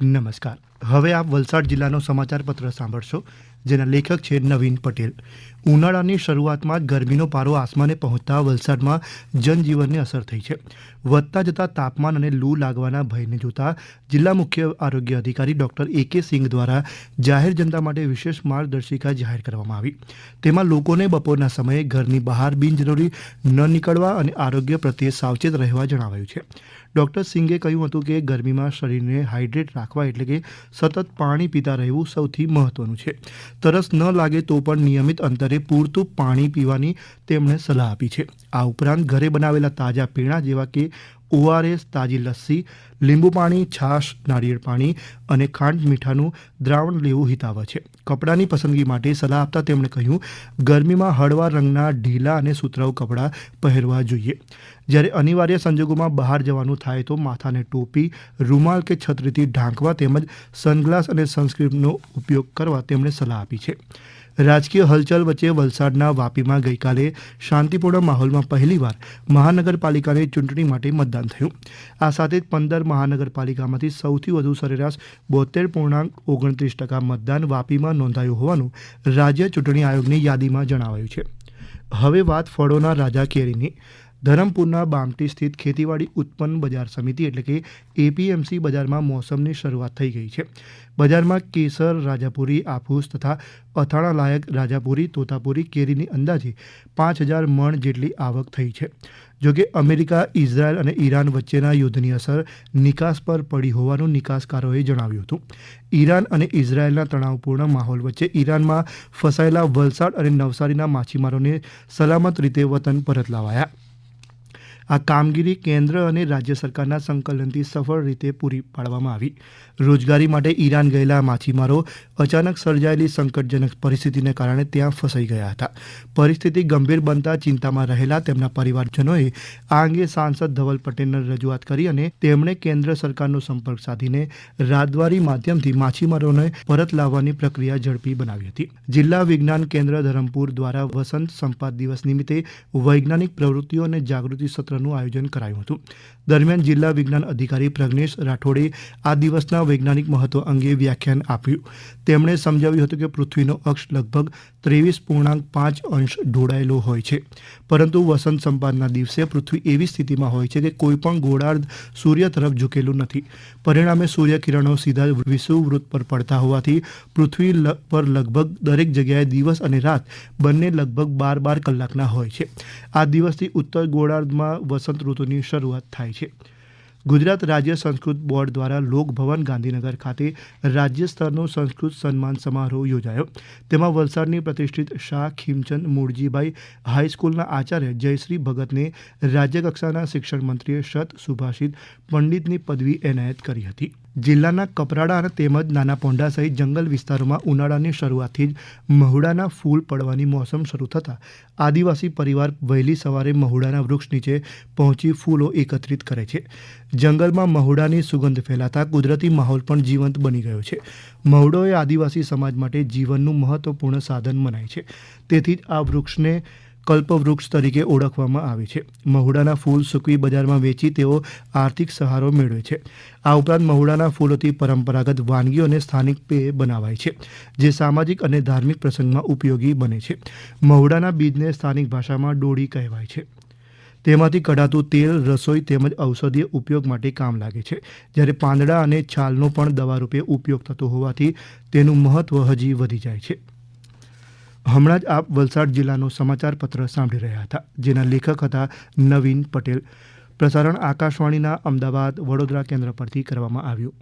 નમસ્કાર. હવે આપ વલસાડ જિલ્લાનો સમાચાર પત્ર સાંભળશો, જેના લેખક છે નવીન પટેલ. ઉનાળાની શરૂઆતમાં જ ગરમીનો પારો આસમાને પહોંચતા વલસાડમાં જનજીવનને અસર થઈ છે. વધતા જતા તાપમાન અને લૂ લાગવાના ભયને જોતા જિલ્લા મુખ્ય આરોગ્ય અધિકારી ડૉક્ટર A.K. સિંઘ દ્વારા જાહેર જનતા માટે વિશેષ માર્ગદર્શિકા જાહેર કરવામાં આવી. તેમાં લોકોને બપોરના સમયે ઘરની બહાર બિનજરૂરી ન નીકળવા અને આરોગ્ય પ્રત્યે સાવચેત રહેવા જણાવાયું છે. ડૉક્ટર સિંઘે કહ્યું હતું કે ગરમીમાં શરીરને હાઇડ્રેટ રાખવા એટલે કે સતત પાણી પીતા રહેવું સૌથી મહત્ત્વનું છે. તરસ ન લાગે તો પણ નિયમિત અંતરે પૂરતું પાણી પીવાની તેમણે સલાહ આપી છે. આ ઉપરાંત ઘરે બનાવેલા તાજા પીણા જેવા કે ORS, તાજી લસ્સી, લીંબુ પાણી, છાશ, નાળિયેર પાણી અને ખાંડ મીઠાનું દ્રાવણ લેવું હિતાવહ છે. કપડાની પસંદગી માટે સલાહ આપતા તેમણે કહ્યું, ગરમીમાં હળવા રંગના ઢીલા અને સુતરાઉ કપડાં પહેરવા જોઈએ. જ્યારે અનિવાર્ય સંજોગોમાં બહાર જવાનું થાય તો માથાને ટોપી, રૂમાલ કે છત્રીથી ઢાંકવા તેમજ સનગ્લાસ અને સનસ્ક્રીનનો ઉપયોગ કરવા તેમણે સલાહ આપી છે. રાજકીય હલચલ વચ્ચે વલસાડના વાપીમાં ગઈકાલે શાંતિપૂર્ણ માહોલમાં પહેલીવાર મહાનગરપાલિકાની ચૂંટણી માટે મતદાન થયું. આ સાથે જ 15 મહાનગરપાલિકામાંથી સૌથી વધુ સરેરાશ 72.29% મતદાન વાપીમાં નોંધાયું હોવાનું રાજ્ય ચૂંટણી આયોગની યાદીમાં જણાવાયું છે. હવે વાત ફળોના રાજા કેરીની. ધરમપુરના બામટી સ્થિત ખેતીવાડી ઉત્પન્ન બજાર સમિતિ એટલે કે APMC બજારમાં મોસમની શરૂઆત થઈ ગઈ છે. બજારમાં કેસર, રાજાપુરી, આફૂસ તથા અથાણા લાયક રાજાપુરી, તોતાપુરી કેરીની અંદાજે 5,000 મણ જેટલી આવક થઈ છે. જોકે અમેરિકા, ઇઝરાયલ અને ઈરાન વચ્ચેના યુદ્ધની અસર નિકાસ પર પડી હોવાનું નિકાસકારોએ જણાવ્યું હતું. ઈરાન અને ઇઝરાયલના તણાવપૂર્ણ માહોલ વચ્ચે ઈરાનમાં ફસાયેલા વલસાડ અને નવસારીના માછીમારોને સલામત રીતે વતન પરત લાવાયા. આ કામગીરી કેન્દ્ર અને રાજ્ય સરકારના સંકલનથી સફળ રીતે પૂરી પાડવામાં આવી. રોજગારી માટે ઈરાન ગયેલા માછીમારો અચાનક સર્જાયેલી સંકટજનક પરિસ્થિતિને કારણે ત્યાં ફસાઈ ગયા હતા. પરિસ્થિતિ ગંભીર બનતા ચિંતામાં રહેલા તેમના પરિવારજનોએ આ અંગે સાંસદ ધવલ પટેલને રજૂઆત કરી અને તેમણે કેન્દ્ર સરકારનો સંપર્ક સાધીને રાજદ્વારી માધ્યમથી માછીમારોને પરત લાવવાની પ્રક્રિયા ઝડપી બનાવી હતી. જિલ્લા વિજ્ઞાન કેન્દ્ર ધરમપુર દ્વારા વસંત સંપાત દિવસ નિમિત્તે વૈજ્ઞાનિક પ્રવૃત્તિઓ અને જાગૃતિ સત્ર આયોજન કરાયું હતું. દરમિયાન જિલ્લા વિજ્ઞાન અધિકારી પ્રજ્ઞેશ રાઠોડે આ દિવસના વૈજ્ઞાનિક મહત્વ અંગે વ્યાખ્યાન આપ્યું. તેમણે સમજાવ્યું હતું કે પૃથ્વીનો અક્ષ લગભગ 23.5 અંશ ઢોળાયેલો હોય છે, પરંતુ વસંત સંપાતના દિવસે પૃથ્વી એવી સ્થિતિમાં હોય છે કે કોઈ પણ ગોળાર્ધ સૂર્ય તરફ ઝૂકેલું નથી. પરિણામે સૂર્યકિરણો સીધા વિષુવવૃત્ત પર પડતા હોવાથી પૃથ્વી પર લગભગ દરેક જગ્યાએ દિવસ અને રાત બંને લગભગ 12 કલાકના હોય છે. આ દિવસથી ઉત્તર ગોળાર્ધમાં વસંત ઋતુની શરૂઆત થાય છે. ગુજરાત રાજ્ય સંસ્કૃત બોર્ડ દ્વારા લોકભવન ગાંધીનગર ખાતે રાજ્ય સ્તરનો સંસ્કૃત સન્માન સમારોહ યોજાયો. તેમાં વલસાડની પ્રતિષ્ઠિત શાહ ખીમચંદ મૂળજીભાઈ હાઈસ્કૂલના આચાર્ય જયશ્રી ભગતને રાજ્યકક્ષાના શિક્ષણ મંત્રીએ શત સુભાષિત પંડિતની પદવી એનાયત કરી હતી. જિલ્લાના કપરાડા અને તેમજ નાના પોંઢા સહિત જંગલ વિસ્તારોમાં ઉનાળાની શરૂઆતથી જ મહુડાના ફૂલ પડવાની મોસમ શરૂ થતાં આદિવાસી પરિવાર વહેલી સવારે મહુડાના વૃક્ષ નીચે પહોંચી ફૂલો એકત્રિત કરે છે. જંગલમાં મહુડાની સુગંધ ફેલાતા કુદરતી માહોલ પણ જીવંત બની ગયો છે. મહુડો એ આદિવાસી સમાજ માટે જીવનનું મહત્વપૂર્ણ સાધન મનાય છે. તેથી જ આ વૃક્ષને કલ્પવૃક્ષ તરીકે ઓળખવામાં આવે છે. મહુડાના ફૂલ સૂકવી બજારમાં વેચી તેઓ આર્થિક સહારો મેળવે છે. આ ઉપરાંત મહુડાના ફૂલોથી પરંપરાગત વાનગીઓ અને સ્થાનિક પેય બનાવાય છે, જે સામાજિક અને ધાર્મિક પ્રસંગમાં ઉપયોગી બને છે. મહુડાના બીજને સ્થાનિક ભાષામાં ડોડી કહેવાય છે. તેમાંથી કઢાતું તેલ રસોઈ તેમજ ઔષધીય ઉપયોગ માટે કામ લાગે છે. જ્યારે પાંદડા અને છાલનો પણ દવા રૂપે ઉપયોગ થતો હોવાથી તેનું મહત્વ હજી વધી જાય છે. હમણાં જ આપ વલસાડ જિલ્લાનો સમાચાર પત્ર સાંભળી રહ્યા હતા, જેના લેખક હતા નવીન પટેલ. પ્રસારણ આકાશવાણીના અમદાવાદ, વડોદરા કેન્દ્ર પરથી કરવામાં આવ્યું.